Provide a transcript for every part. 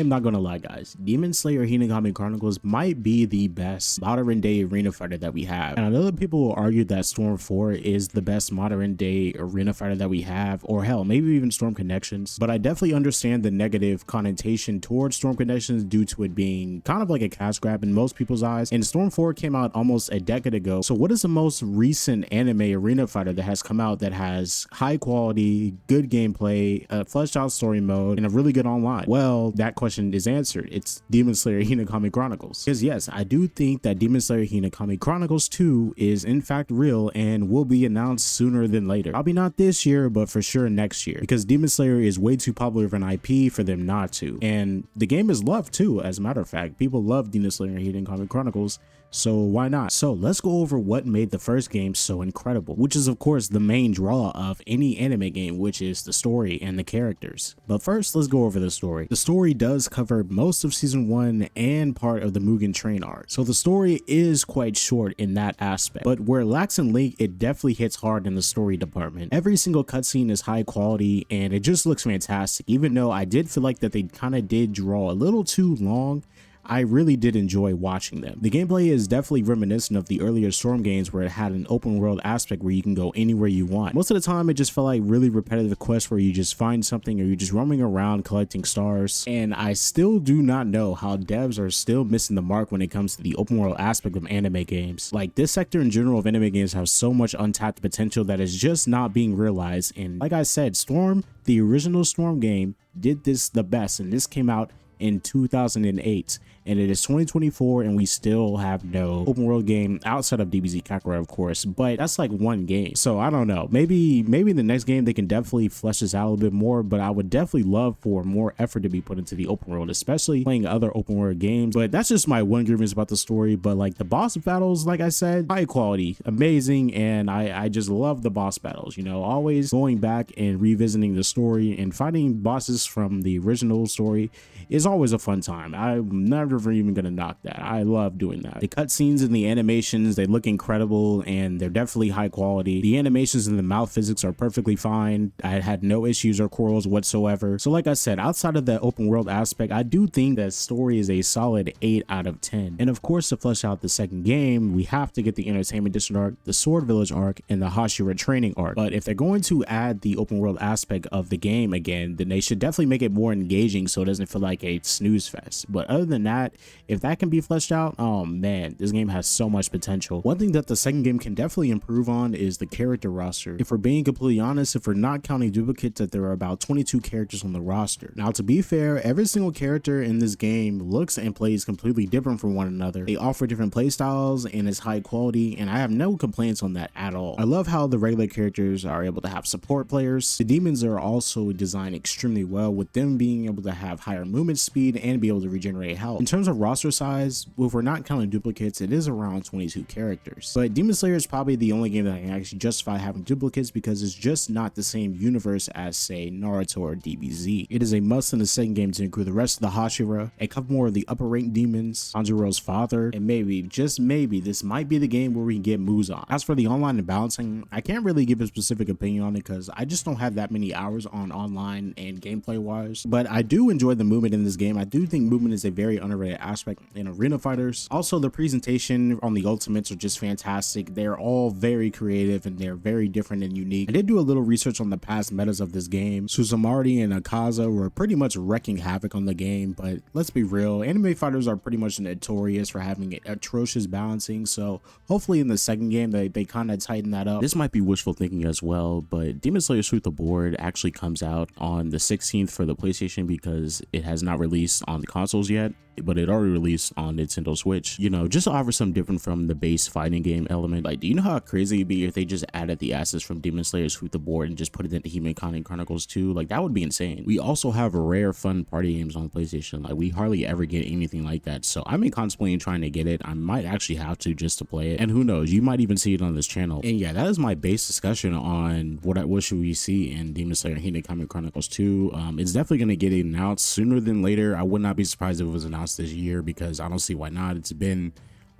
am not gonna lie, guys. Demon Slayer Hinokami Chronicles might be the best modern day arena fighter that we have. And I know that people will argue that Storm 4 is the best modern day arena fighter that we have, or hell, maybe even Storm Connections. But I definitely understand the negative connotation towards Storm Connections due to it being kind of like a cash grab in most people's eyes. And Storm 4 came out almost a decade ago. So what is the most recent anime arena fighter that has come out that has high quality, good gameplay, a fleshed out story mode, and a really good online? Well, that question is answered. It's Demon Slayer Hinokami Chronicles. Because yes, I do think that Demon Slayer Hinokami Chronicles 2 is in fact real and will be announced sooner than later. Probably not this year, but for sure next year, because Demon Slayer is way too popular of an IP for them not to. And the game is loved too, as a matter of fact. People love Demon Slayer Hinokami Chronicles, so why not? So let's go over what made the first game so incredible, which is of course the main draw of any anime game, which is the story and the characters. But first, let's go over the story. The story does cover most of season 1 and part of the Mugen Train arc, so the story is quite short in that aspect. But where it lacks in length, it definitely hits hard in the story department. Every single cutscene is high quality and it just looks fantastic. Even though I did feel like that they kind of did draw a little too long, I really did enjoy watching them. The gameplay is definitely reminiscent of the earlier Storm games where it had an open world aspect where you can go anywhere you want. Most of the time it just felt like really repetitive quests where you just find something or you're just roaming around collecting stars. And I still do not know how devs are still missing the mark when it comes to the open world aspect of anime games. Like, this sector in general of anime games has so much untapped potential that is just not being realized. And like I said, Storm, the original Storm game, did this the best, and this came out in 2008, and it is 2024 and we still have no open world game outside of DBZ Kakarot, of course, but that's like one game. So I don't know, maybe the next game they can definitely flesh this out a little bit more, but I would definitely love for more effort to be put into the open world, especially playing other open world games. But that's just my one grievance about the story. But like the boss battles, like I said, high quality, amazing, and I just love the boss battles, you know, always going back and revisiting the story and fighting bosses from the original story is always a fun time. I'm never even gonna knock that. I love doing that. The cutscenes and the animations, they look incredible and they're definitely high quality. The animations and the mouth physics are perfectly fine. I had no issues or quarrels whatsoever. So like I said, outside of the open world aspect, I do think that story is a solid 8 out of 10. And of course, to flesh out the second game, we have to get the Entertainment District arc, the Sword Village arc, and the Hashira training arc. But if they're going to add the open world aspect of the game again, then they should definitely make it more engaging so it doesn't feel like a snooze fest. But other than that, if that can be fleshed out, oh man, this game has so much potential. One thing that the second game can definitely improve on is the character roster. If we're being completely honest, if we're not counting duplicates, that there are about 22 characters on the roster. Now, to be fair, every single character in this game looks and plays completely different from one another. They offer different playstyles and is high quality, and I have no complaints on that at all. I love how the regular characters are able to have support players. The demons are also designed extremely well, with them being able to have higher movement speed and be able to regenerate health. In terms of roster size, if we're not counting duplicates, it is around 22 characters. But Demon Slayer is probably the only game that I can actually justify having duplicates because it's just not the same universe as, say, Naruto or DBZ. It is a must in the second game to include the rest of the Hashira, a couple more of the upper ranked demons, Tanjiro's father, and maybe, just maybe, this might be the game where we can get Muzan. As for the online and balancing, I can't really give a specific opinion on it because I just don't have that many hours on online and gameplay wise, but I do enjoy the movement in this game. I do think movement is a very underrated aspect in arena fighters. Also, the presentation on the ultimates are just fantastic. They're all very creative and they're very different and unique. I did do a little research on the past metas of this game. Suzumardi and Akaza were pretty much wrecking havoc on the game, but let's be real, anime fighters are pretty much notorious for having atrocious balancing, so hopefully in the second game they kind of tighten that up. This might be wishful thinking as well, but Demon Slayer Truth the Board actually comes out on the 16th for the PlayStation because it has not released on the consoles yet, but it already released on Nintendo Switch, you know, just to offer some different from the base fighting game element. Like, do you know how crazy it'd be if they just added the assets from Demon Slayer's Truth the Board and just put it into Hinokami Chronicles 2? Like, that would be insane. We also have rare fun party games on PlayStation. Like, we hardly ever get anything like that, so I'm contemplating trying to get it. I might actually have to just to play it, and who knows, you might even see it on this channel. And yeah, that is my base discussion on what should we see in Demon Slayer Hinokami Chronicles 2. It's definitely going to get announced sooner than later. I would not be surprised if it was announced this year because I don't see why not. It's been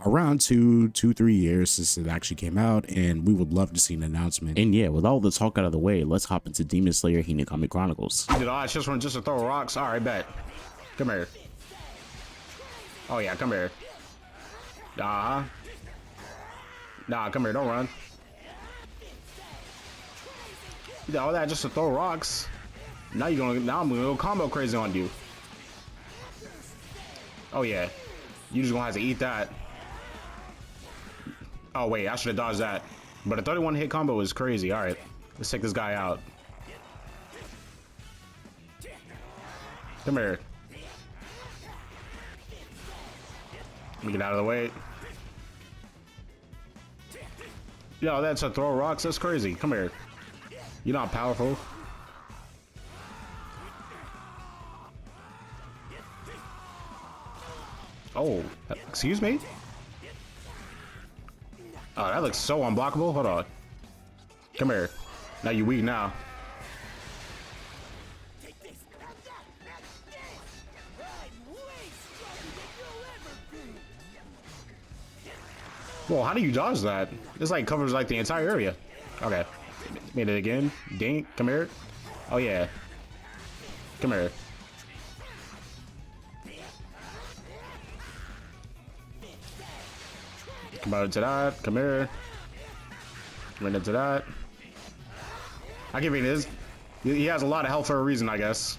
around 3 years since it actually came out, and we would love to see an announcement. And yeah, with all the talk out of the way, let's hop into Demon Slayer Hinokami Chronicles. Did I just run just to throw rocks? All right, bet. Come here. Oh yeah, come here. Nah, come here. Don't run. You did all that just to throw rocks. Now I'm gonna go combo crazy on you. Oh yeah, you just gonna have to eat that. Oh wait, I should have dodged that. But a 31 hit combo is crazy. All right, let's take this guy out. Come here. Let me get out of the way. Yo, that's a throw rocks. That's crazy. Come here. You're not powerful. Oh, excuse me? Oh, that looks so unblockable. Hold on. Come here. Now you weak now. Well, how do you dodge that? This like covers like the entire area. Okay. Made it again. Dink, come here. Oh yeah. Come here. Come out to that. Come here. Come into that. I give you this. He has a lot of health for a reason, I guess.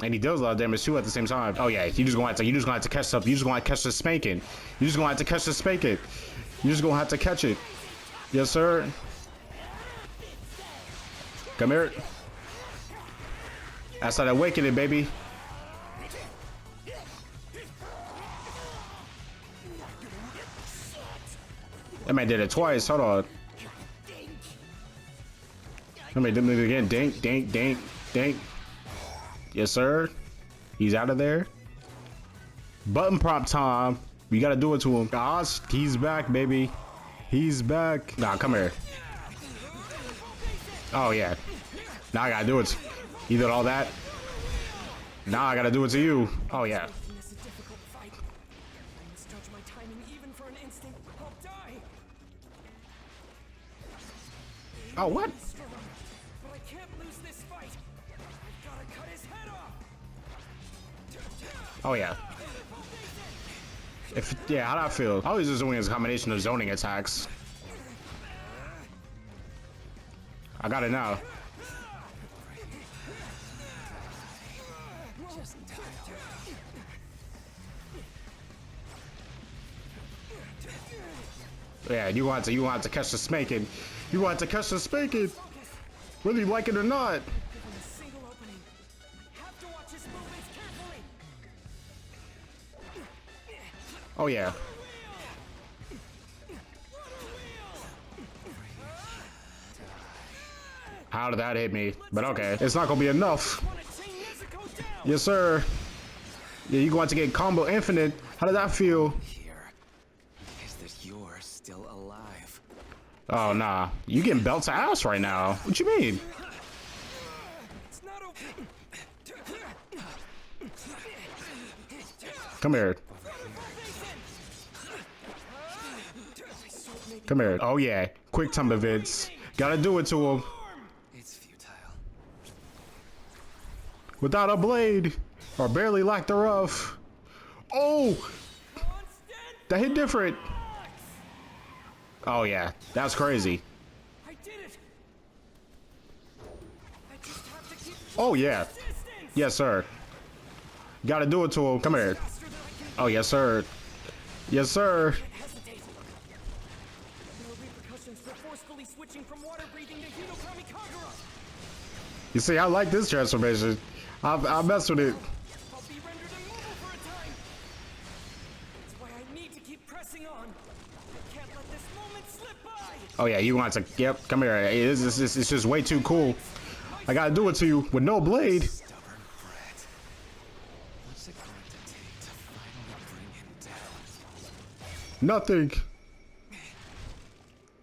And he does a lot of damage too at the same time. Oh yeah, you just gonna have to catch stuff. You just gonna have to catch the spanking. You just gonna have to catch the spanking. You just gonna have to catch it. Yes, sir. Come here. That's how that awakening, baby. That man did it twice. Hold on. Let me do it again. Dink, dink, dink, dink. Yes, sir. He's out of there. Button prompt time. We gotta do it to him. Gosh, he's back, baby. He's back. Nah, come here. Oh, yeah. Now I gotta do it. You did all that. Now I gotta do it to you. Oh, yeah. Oh, what? Oh yeah. Yeah, how'd I feel? I was just doing a combination of zoning attacks. I got it now. Yeah, you want to catch the spanking. You want to catch the spanking, whether you like it or not. Oh yeah. How did that hit me? But okay, it's not gonna be enough. Yes, sir. Yeah, you going to get combo infinite. How did that feel? Is that you're still alive? Oh nah, you getting belt to ass right now. What you mean? Come here. Come here. Oh yeah, quick time events. Gotta do it to him. It's futile. Without a blade, or barely lack thereof. Oh, that hit different. Oh yeah, that's crazy. Oh yeah, yes sir. Gotta do it to him. Come here. Oh yes sir. Yes sir. You see, I like this transformation. I mess with it. I'll be rendered immortal for a time. That's why I need to keep pressing on. I can't let this moment slip by. Oh yeah, you want to? Yep, come here. Hey, it's just way too cool. I gotta do it to you with no blade. Stubborn brat. What's it going to take to finally bring him down? Nothing.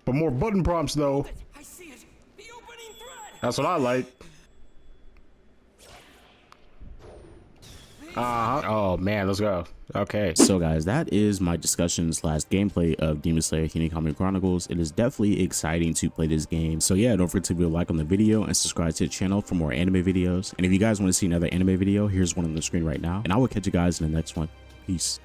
But more button prompts though. I see it. The opening thread. That's what I like. The Oh man, let's go. Okay, so guys, that is my discussion slash gameplay of Demon Slayer Hinokami Chronicles. It is definitely exciting to play this game. So yeah, don't forget to leave a like on the video and subscribe to the channel for more anime videos. And if you guys want to see another anime video, here's one on the screen right now. And I will catch you guys in the next one. Peace.